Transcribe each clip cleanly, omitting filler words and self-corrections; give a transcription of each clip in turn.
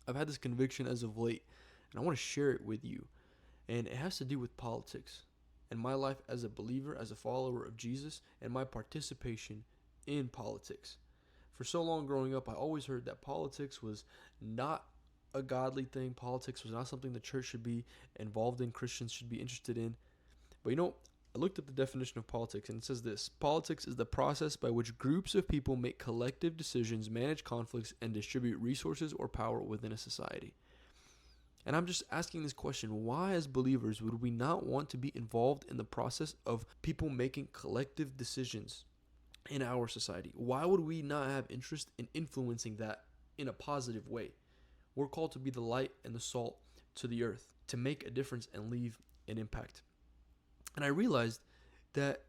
I've had this conviction as of late, and I want to share it with you. And it has to do with politics and my life as a believer, as a follower of Jesus, and my participation in politics. For so long growing up, I always heard that politics was not a godly thing. Politics was not something the church should be involved in, Christians should be interested in. But I looked up the definition of politics, and it says this: politics is the process by which groups of people make collective decisions, manage conflicts, and distribute resources or power within a society. And I'm just asking this question: why, as believers, would we not want to be involved in the process of people making collective decisions in our society? Why would we not have interest in influencing that in a positive way? We're called to be the light and the salt to the earth, to make a difference and leave an impact. And I realized that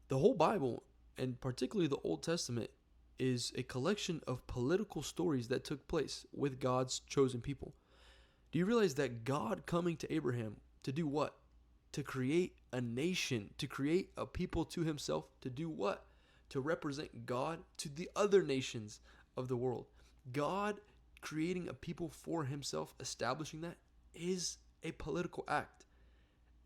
the whole Bible, and particularly the Old Testament, is a collection of political stories that took place with God's chosen people. Do you realize that God coming to Abraham to do what? To create a nation, to create a people to himself, to do what? To represent God to the other nations of the world. God creating a people for himself, establishing that, is a political act.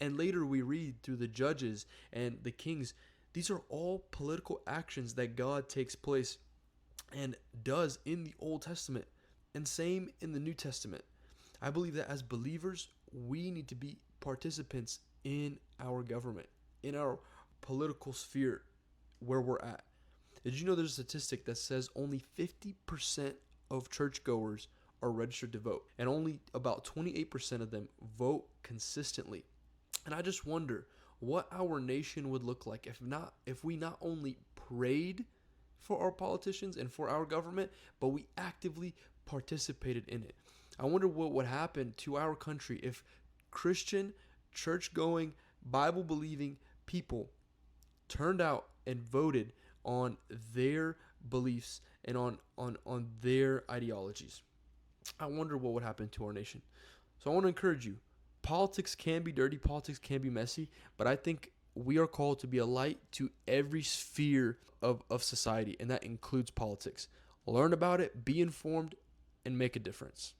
And later we read through the judges and the kings, these are all political actions that God takes place and does in the Old Testament, and same in the New Testament. I believe that as believers, we need to be participants in our government, in our political sphere where we're at. Did you know there's a statistic that says only 50% of churchgoers are registered to vote, and only about 28% of them vote consistently? And I just wonder what our nation would look like if we not only prayed for our politicians and for our government, but we actively participated in it. I wonder what would happen to our country if Christian, church-going, Bible-believing people turned out and voted on their beliefs and on their ideologies. I wonder what would happen to our nation. So I want to encourage you. Politics can be dirty, politics can be messy, but I think we are called to be a light to every sphere of society, and that includes politics. Learn about it, be informed, and make a difference.